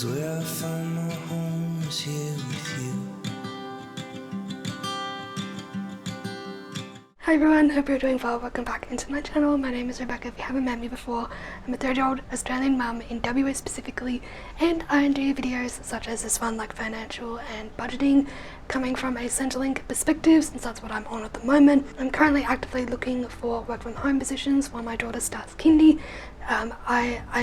'cause where I found my home is here with you. Hi everyone, hope you're doing well. Welcome back into my channel. My name is Rebecca. If you haven't met me before, I'm a 30-year-old Australian mum in WA specifically, and I do videos such as this one, like financial and budgeting, coming from a Centrelink perspective, since that's what I'm on at the moment. I'm currently actively looking for work from home positions while my daughter starts kindy. I'm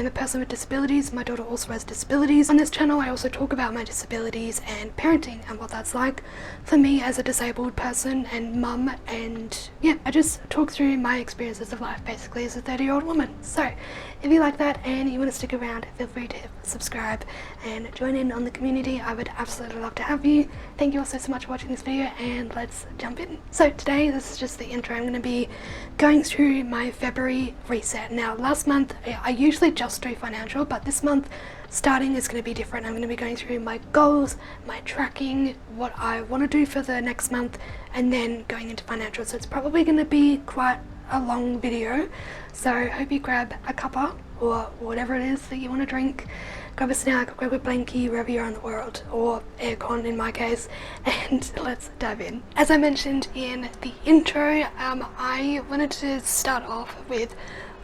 a person with disabilities. My daughter also has disabilities. On this channel I also talk about my disabilities and parenting and what that's like for me as a disabled person and mum, and yeah, I just talk through my experiences of life basically as a 30-year-old woman. So if you like that and you want to stick around, feel free to subscribe and join in on the community. I would absolutely love to have you. Thank you all so much for watching this video, and let's jump in. So today, this is just the intro. I'm going to be going through my February reset. Now last month I usually just do financial, but this month starting is going to be different. I'm going to be going through my goals, my tracking, what I want to do for the next month, and then going into financial. So it's probably going to be quite a long video, so I hope you grab a cuppa or whatever it is that you want to drink, grab a snack, grab a blankie wherever you are in the world, or aircon in my case, and let's dive in. As I mentioned in the intro, I wanted to start off with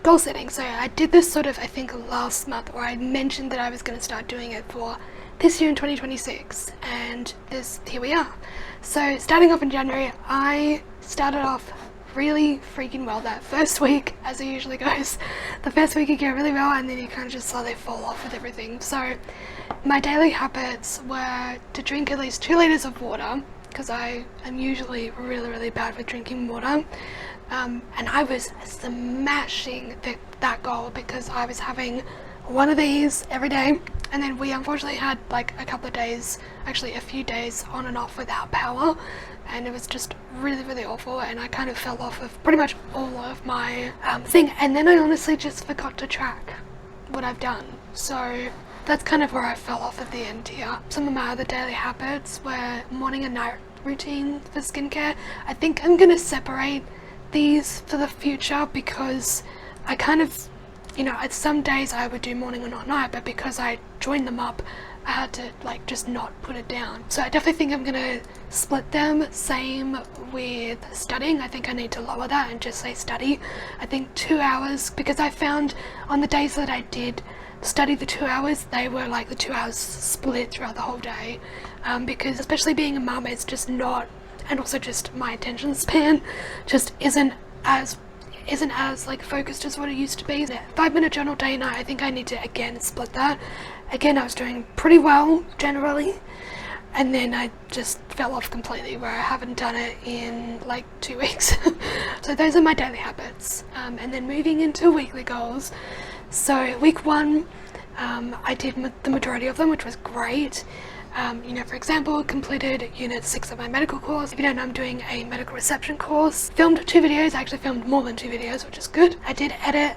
goal setting. So I did this sort of, I think, last month, where I mentioned that I was going to start doing it for this year in 2026, and here we are. So starting off in January, I started off really freaking well that first week, as it usually goes. The first week you go really well, and then you kind of just slowly fall off with everything. So my daily habits were to drink at least 2 liters of water, because I am usually really bad with drinking water. And I was smashing that goal, because I was having one of these every day, and then we unfortunately had like a couple of days, actually a few days on and off without power, and it was just really awful, and I kind of fell off of pretty much all of my thing, and then I honestly just forgot to track what I've done. So that's kind of where I fell off at the end here. Some of my other daily habits were morning and night routine for skincare. I think I'm gonna separate these for the future, because I kind of, you know, some days I would do morning and not night, but because I joined them up, I had to like just not put it down. So I definitely think I'm gonna split them. Same with studying. I think I need to lower that and just say study. I think 2 hours, because I found on the days that I did study the 2 hours, they were like the 2 hours split throughout the whole day, because especially being a mum, it's just not, and also just my attention span just isn't as like focused as what it used to be. 5-minute journal day and night, I think I need to again split that. Again, I was doing pretty well generally, and then I just fell off completely, where I haven't done it in like 2 weeks. So those are my daily habits, and then moving into weekly goals. So week 1, I did the majority of them, which was great. You know, for example, completed unit 6 of my medical course. If you don't know, I'm doing a medical reception course. Filmed 2 videos. I actually filmed more than 2 videos, which is good. I did edit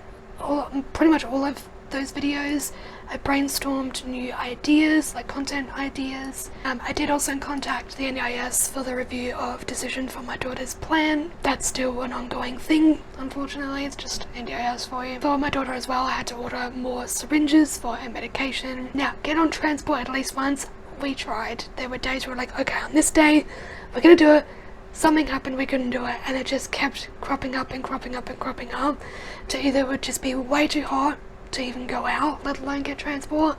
pretty much all of those videos. I brainstormed new ideas, like content ideas. I did also contact the NDIS for the review of decision for my daughter's plan. That's still an ongoing thing, unfortunately. It's just NDIS for you. For my daughter as well, I had to order more syringes for her medication. Now, get on transport at least once. We tried. There were days where we're like, okay, on this day we're gonna do it. Something happened, we couldn't do it, and it just kept cropping up to either it would just be way too hot to even go out, let alone get transport,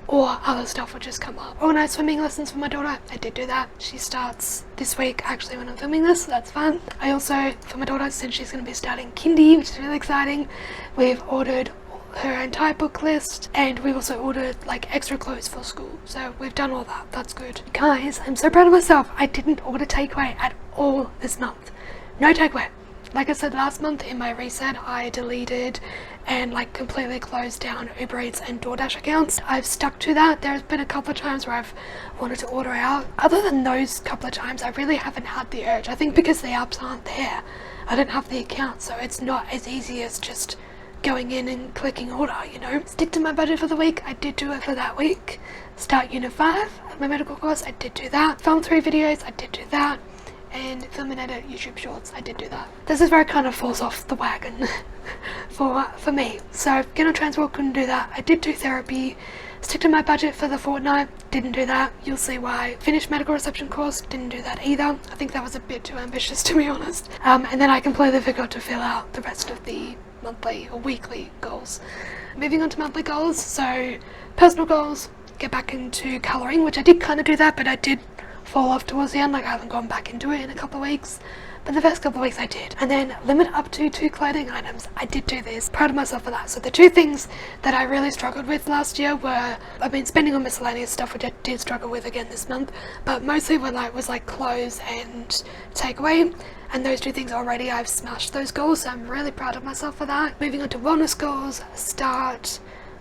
or other stuff would just come up. Organized swimming lessons for my daughter, I did do that. She starts this week actually when I'm filming this, so that's fun. I also, for my daughter, since she's going to be starting kindy, which is really exciting, we've ordered her entire book list, and we've also ordered like extra clothes for school, so we've done all that. That's good. Guys, I'm so proud of myself. I didn't order takeaway at all this month. No takeaway. Like I said last month in my reset, I deleted and like completely closed down Uber Eats and DoorDash accounts. I've stuck to that. There's been a couple of times where I've wanted to order out. Other than those couple of times, I really haven't had the urge. I think because the apps aren't there, I don't have the account, so it's not as easy as just going in and clicking order, you know. Stick to my budget for the week. I did do it for that week. Start unit 5 of my medical course. I did do that. Film 3 videos. I did do that. And film and edit YouTube shorts. I did do that. This is where it kind of falls off the wagon for me. So get on transport, couldn't do that. I did do therapy Stick to my budget for the fortnight, didn't do that. You'll see why. Finished medical reception course, didn't do that either. I think that was a bit too ambitious, to be honest. And then I completely forgot to fill out the rest of the monthly or weekly goals. Moving on to monthly goals, so personal goals, get back into colouring, which I did kind of do that, but I did fall off towards the end. Like, I haven't gone back into it in a couple of weeks, but the first couple of weeks I did. And then limit up to 2 clothing items. I did do this. Proud of myself for that. So the 2 things that I really struggled with last year were, I've been spending on miscellaneous stuff, which I did struggle with again this month, but mostly was like clothes and takeaway. And those 2 things already, I've smashed those goals, so I'm really proud of myself for that. Moving on to wellness goals, start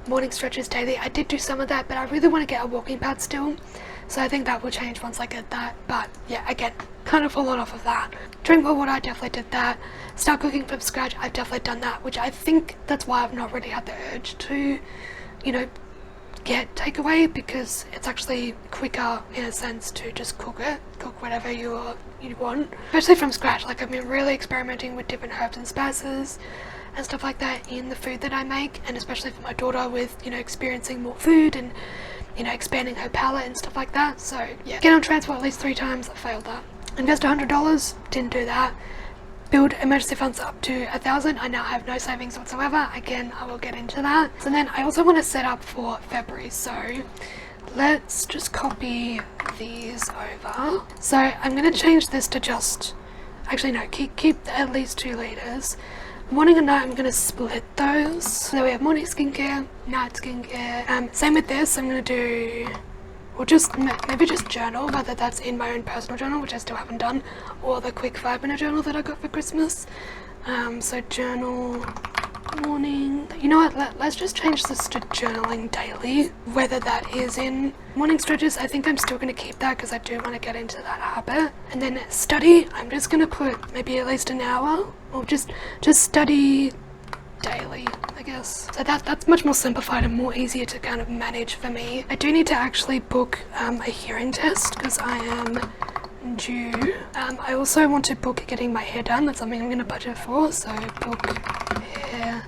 morning stretches daily. I did do some of that, but I really want to get a walking pad still. So I think that will change once I get that. But yeah, again, kind of fallen off of that. Drink more water, I definitely did that. Start cooking from scratch, I've definitely done that, which I think that's why I've not really had the urge to, you know, get takeaway, because it's actually quicker in a sense to just cook whatever you want, especially from scratch. Like, I've been really experimenting with different herbs and spices and stuff like that in the food that I make, and especially for my daughter with, you know, experiencing more food and, you know, expanding her palate and stuff like that. So yeah, get on transport at least 3 times, I failed that. Invest $100, didn't do that. Build emergency funds up to 1,000. I now have no savings whatsoever. Again, I will get into that. So then I also want to set up for February, so let's just copy these over. So I'm going to change this to just, actually no, keep at least 2 litres. Morning and night, I'm going to split those. So we have morning skincare, night skincare. Same with this, I'm going to do, or just maybe just journal, whether that's in my own personal journal, which I still haven't done, or the quick 5-minute journal that I got for Christmas. So journal, morning. You know what, let's just change this to journaling daily, whether that is in morning stretches. I think I'm still going to keep that because I do want to get into that habit. And then study, I'm just going to put maybe at least an hour, or just study daily, I guess. So that's much more simplified and more easier to kind of manage for me. I do need to actually book a hearing test because I am due. I also want to book getting my hair done. That's something I'm going to budget for, so book hair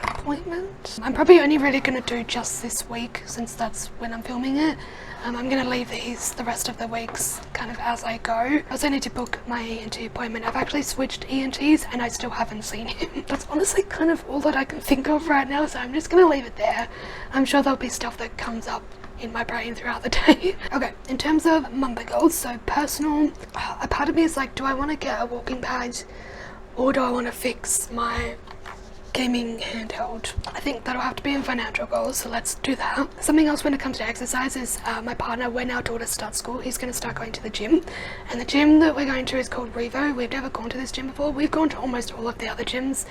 appointment. I'm probably only really going to do just this week since that's when I'm filming it. I'm going to leave the rest of the weeks kind of as I go. I also need to book my ENT appointment. I've actually switched ENTs and I still haven't seen him. That's honestly kind of all that I can think of right now, so I'm just going to leave it there. I'm sure there'll be stuff that comes up in my brain throughout the day. Okay, in terms of monthly goals, so personal, a part of me is like, do I want to get a walking pad or do I want to fix my gaming handheld? I think that'll have to be in financial goals, so let's do that. Something else when it comes to exercise is my partner, when our daughter starts school, he's going to start going to the gym, and the gym that we're going to is called Revo. We've never gone to this gym before. We've gone to almost all of the other gyms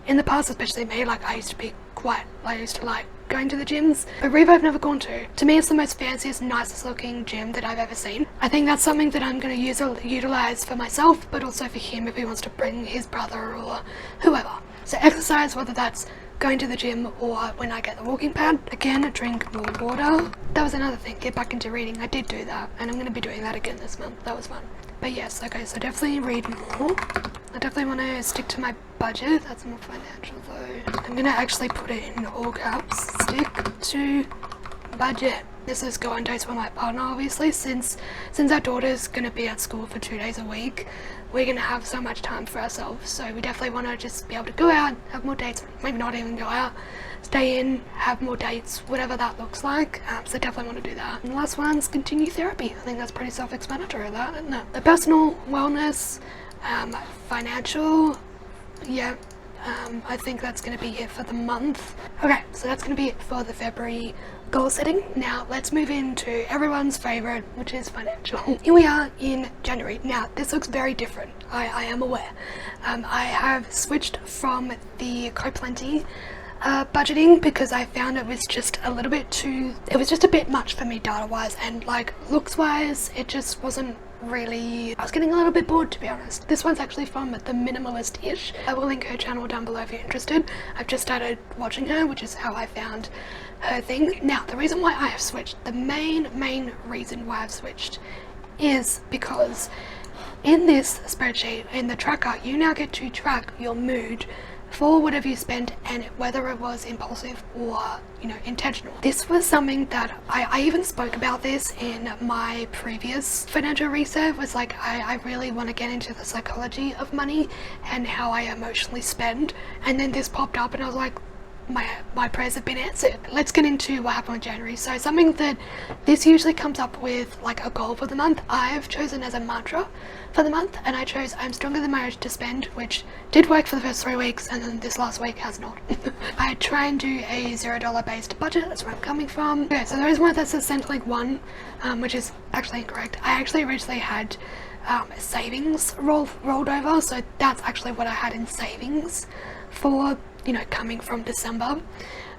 in the past, especially me. Like, I used to like going to the gyms, but Revo I've never gone to. To me, it's the most fanciest, nicest looking gym that I've ever seen. I think that's something that I'm going to utilize for myself, but also for him if he wants to bring his brother or whoever. So exercise, whether that's going to the gym or when I get the walking pad. Again, drink more water. That was another thing, get back into reading. I did do that, and I'm going to be doing that again this month. That was fun. But yes, okay, so definitely read more. I definitely want to stick to my budget. That's more financial though. I'm going to actually put it in all caps. Stick to budget. This is go on dates with my partner, obviously, since our daughter's going to be at school for 2 days a week. We're going to have so much time for ourselves, so we definitely want to just be able to go out, have more dates, maybe not even go out, stay in, have more dates, whatever that looks like. So definitely want to do that. And the last one's continue therapy. I think that's pretty self-explanatory, that, isn't it? The personal wellness, financial, yeah, I think that's going to be it for the month. Okay, so that's going to be it for the February goal setting. Now let's move into everyone's favorite, which is financial. Here we are in January. Now this looks very different, I am aware. I have switched from the Co-Plenty budgeting because I found it was just a little bit it was just a bit much for me data wise, and like looks wise it just wasn't really, I was getting a little bit bored, to be honest. This one's actually from the Minimalist-ish. I will link her channel down below if you're interested. I've just started watching her, which is how I found her thing. Now the reason why I have switched, the main reason why I've switched is because in this spreadsheet, in the tracker, you now get to track your mood for whatever you spend, and whether it was impulsive or, you know, intentional. This was something that I even spoke about this in my previous financial reset, was like I really want to get into the psychology of money and how I emotionally spend, and then this popped up and I was like, my prayers have been answered. Let's get into what happened in January. So something that this usually comes up with, like a goal for the month, I've chosen as a mantra for the month, and I chose I'm stronger than my urge to spend, which did work for the first 3 weeks, and then this last week has not. I try and do a $0 based budget. That's where I'm coming from. Okay, so there is one that says Centrelink 1, which is actually incorrect. I actually originally had savings rolled over, so that's actually what I had in savings for, you know, coming from December,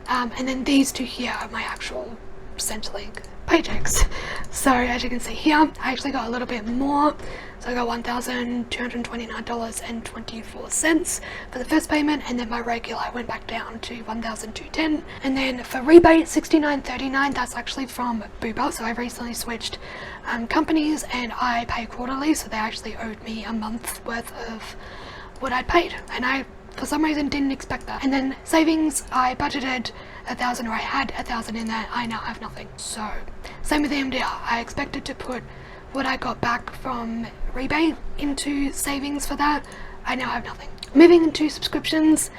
and then these two here are my actual Centrelink paychecks. So as you can see here, I actually got a little bit more, so I got $1,229.24 for the first payment, and then my regular went back down to $1,210, and then for rebate $69.39. That's actually from Booba, so I recently switched companies and I pay quarterly, so they actually owed me a month's worth of what I'd paid, and I for some reason didn't expect that. And then savings, I budgeted 1,000, or I had 1,000 in there. I now have nothing. So same with the MDR. I expected to put what I got back from rebate into savings for that. I now have nothing. Moving into subscriptions,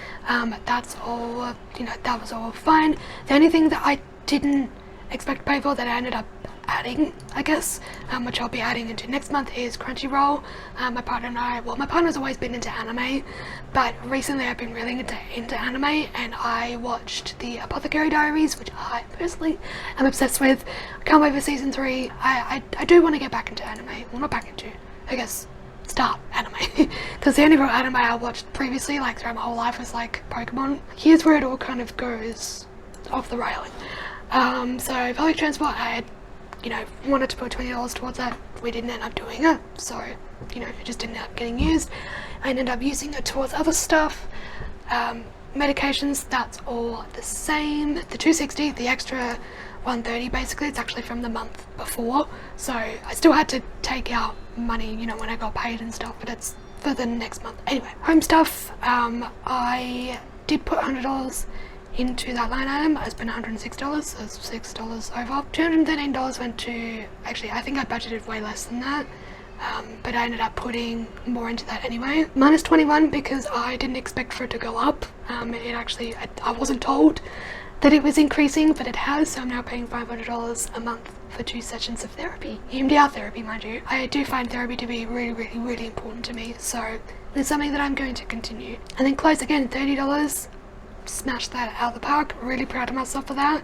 that's all, you know, that was all fine. The only thing that I didn't expect to pay for that I ended up adding, I guess, which I'll be adding into next month, is Crunchyroll. My partner and I, well, my partner's always been into anime, but recently I've been really into anime, and I watched the Apothecary Diaries, which I personally am obsessed with. I can't wait for season 3. I do want to get back into anime. Well, not back into, I guess, start anime, because the only real anime I watched previously, like throughout my whole life, was like Pokemon. Here's where it all kind of goes off the railing. So public transport, I had, you know, wanted to put $20 towards that. We didn't end up doing it, so, you know, it just didn't end up getting used. I ended up using it towards other stuff. Medications, that's all the same. The $260, the extra $130, basically, it's actually from the month before, so I still had to take out money, you know, when I got paid and stuff, but it's for the next month. Anyway, home stuff, I did put $100 into that line item. I spent $106, so it's $6 over. $213 went to, actually I think I budgeted way less than that, but I ended up putting more into that anyway. Minus 21 because I didn't expect for it to go up. It actually, I wasn't told that it was increasing, but it has, so I'm now paying $500 a month for 2 sessions of therapy. EMDR therapy, mind you. I do find therapy to be really important to me, so it's something that I'm going to continue. And then clothes, again, $30. Smashed that out of the park. Really proud of myself for that.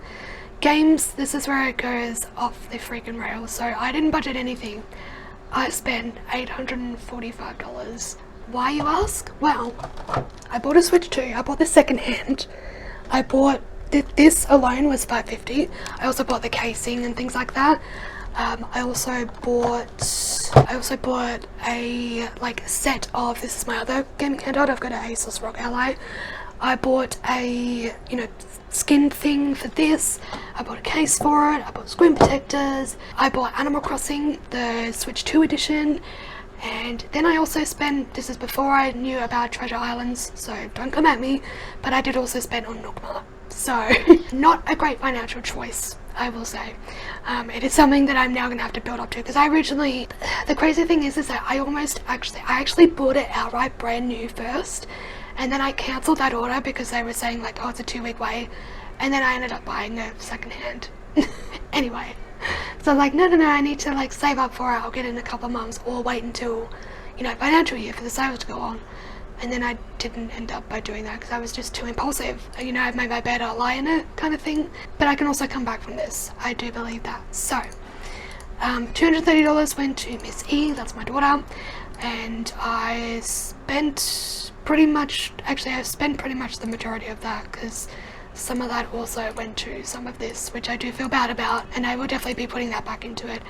Games, this is where it goes off the freaking rails. So I didn't budget anything. I spent $845. Why, you ask? Well, I bought a Switch 2. I bought this second hand. I bought this alone was $550. I also bought the casing and things like that. I also bought a like set of, this is my other gaming handheld. I've got an Asus ROG Ally. I bought a, you know, skin thing for this. I bought a case for it. I bought screen protectors. I bought Animal Crossing, the Switch 2 edition. And then I also spent, this is before I knew about Treasure Islands, so don't come at me, but I did also spend on Nookmart. So, not a great financial choice, I will say. It is something that I'm now going to have to build up to, because I originally, the crazy thing is that I actually bought it outright brand new first, and then I cancelled that order because they were saying like, oh, it's a 2-week wait, and then I ended up buying it second hand. Anyway, so I'm like, no, I need to like save up for it. I'll get it in a couple of months, or wait until, you know, financial year for the sales to go on. And then I didn't end up by doing that because I was just too impulsive. You know, I've made my bed, I'll lie in it kind of thing. But I can also come back from this. I do believe that. So, $230 went to Miss E, that's my daughter. And I spent pretty much the majority of that, because some of that also went to some of this, which I do feel bad about, and I will definitely be putting that back into it.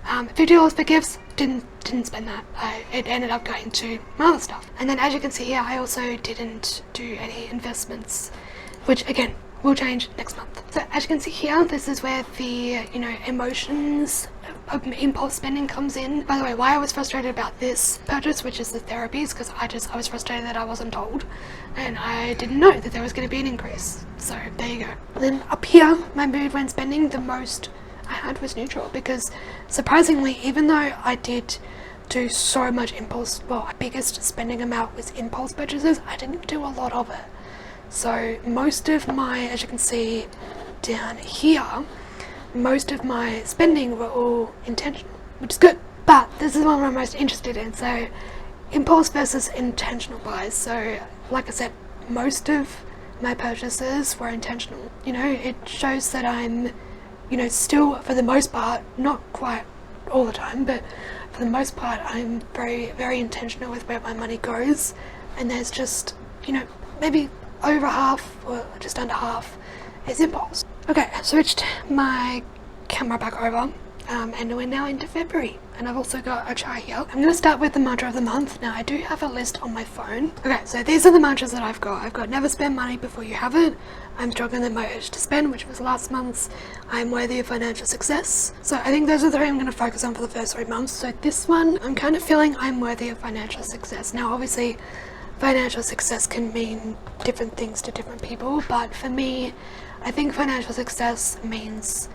$50 for gifts, didn't spend that. It ended up going to my other stuff. And then as you can see here, I also didn't do any investments, which again, will change next month. So as you can see here, this is where the, emotions of impulse spending comes in. By the way, why I was frustrated about this purchase, which is the therapies, because I was frustrated that I wasn't told, and I didn't know that there was going to be an increase. So there you go. Then up here, my mood when spending, the most I had was neutral, because surprisingly, even though I did do so much impulse, well, biggest spending amount was impulse purchases, I didn't do a lot of it. So most of my, as you can see down here, most of my spending were all intentional, which is good. But this is what I'm most interested in. So impulse versus intentional buys. So like I said, most of my purchases were intentional. It shows that I'm, still for the most part, not quite all the time, but for the most part, I'm very, very intentional with where my money goes. And there's just, maybe over half or just under half is impulse. Okay, I switched my camera back over and we're now into February, and I've also got a chart here. I'm going to start with the mantra of the month. Now I do have a list on my phone. Okay, so these are the mantras that I've got. I've got never spend money before you have it, I'm stronger than my urge to spend, which was last month's, I'm worthy of financial success. So I think those are the three I'm going to focus on for the first 3 months. So this one, I'm kind of feeling I'm worthy of financial success. Now obviously financial success can mean different things to different people, but for me, I think financial success means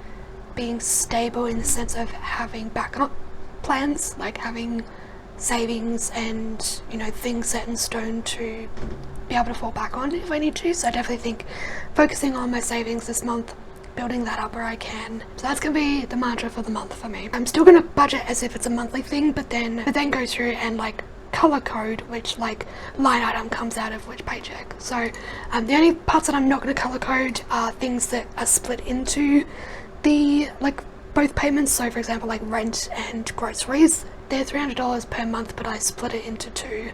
being stable in the sense of having backup plans, like having savings and, things set in stone to be able to fall back on if I need to. So I definitely think focusing on my savings this month, building that up where I can. So that's going to be the mantra for the month for me. I'm still going to budget as if it's a monthly thing, but then go through and color code which line item comes out of which paycheck. So the only parts that I'm not going to color code are things that are split into the both payments. So for example, rent and groceries, they're $300 per month, but I split it into two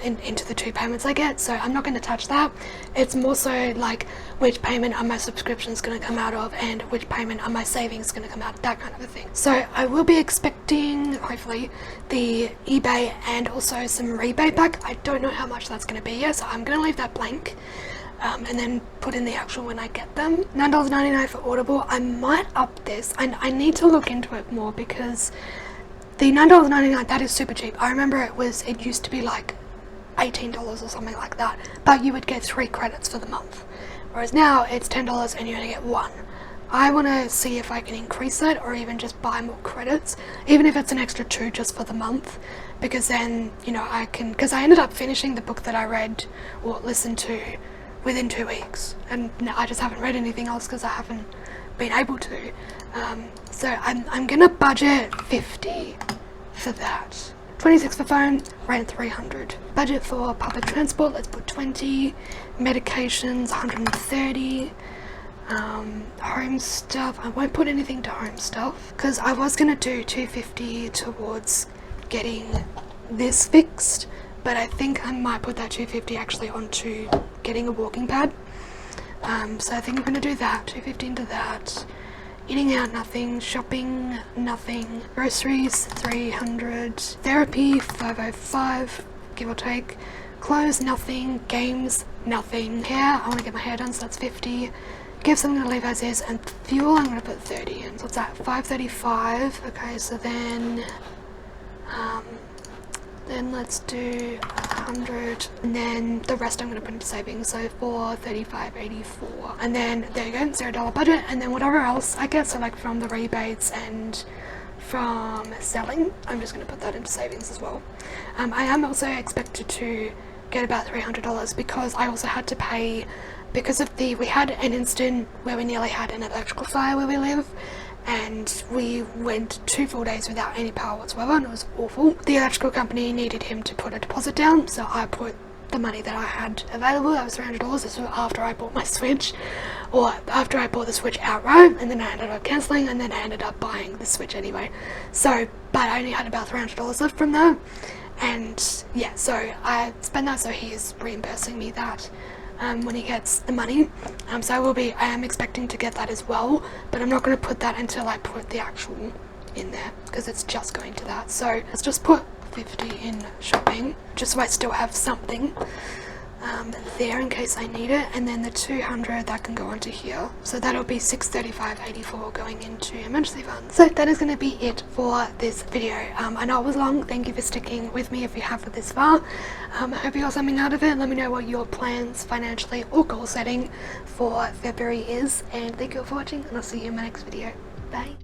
into the 2 payments I get, so I'm not going to touch that. It's more so which payment are my subscriptions going to come out of and which payment are my savings going to come out of, that kind of a thing. So I will be expecting, hopefully, the eBay and also some rebate back. I don't know how much that's going to be yet, so I'm going to leave that blank and then put in the actual when I get them. $9.99 for Audible. I might up this. I need to look into it more, because the $9.99, that is super cheap. I remember it used to be $18 or something like that, but you would get 3 credits for the month. Whereas now it's $10 and you only get 1. I want to see if I can increase that, or even just buy more credits, even if it's an extra 2 just for the month, because then, I can, because I ended up finishing the book that I read or listened to within 2 weeks, and now I just haven't read anything else because I haven't been able to. So I'm gonna budget $50 for that. $26 for phone, rent $300. Budget for public transport, let's put $20. Medications $130. Home stuff, I won't put anything to home stuff because I was gonna do $250 towards getting this fixed, but I think I might put that $250 actually onto getting a walking pad. So I think I'm gonna do that. $250 into that. Eating out, nothing. Shopping, nothing. Groceries, $300. Therapy, $505, give or take. Clothes, nothing. Games, nothing. Hair, I want to get my hair done, so that's $50. Gifts, I'm going to leave as is. And fuel, I'm going to put $30 in. So what's that? $535. Okay, so then let's do 100, and then the rest I'm going to put into savings, so $435.84, and then there you go, $0 budget, and then whatever else I get, so from the rebates and from selling, I'm just going to put that into savings as well. I am also expected to get about $300 because I also had to pay, because of we had an incident where we nearly had an electrical fire where we live, and we went 2 full days without any power whatsoever, and it was awful. The electrical company needed him to put a deposit down, so I put the money that I had available, that was $300. This was after I bought my Switch, or after I bought the Switch outright, and then I ended up cancelling, and then I ended up buying the Switch anyway. So, but I only had about $300 left from that, and yeah, so I spent that, so he is reimbursing me that when he gets the money. So I am expecting to get that as well, but I'm not going to put that until I put the actual in there, because it's just going to that. So let's just put $50 in shopping, just so I still have something. there in case I need it, and then the 200 that can go onto here. So that'll be 635.84 going into emergency funds. So that is going to be it for this video. I know it was long. Thank you for sticking with me if you have for this far. I hope you got something out of it. Let me know what your plans financially or goal setting for February is, and thank you all for watching, and I'll see you in my next video. Bye.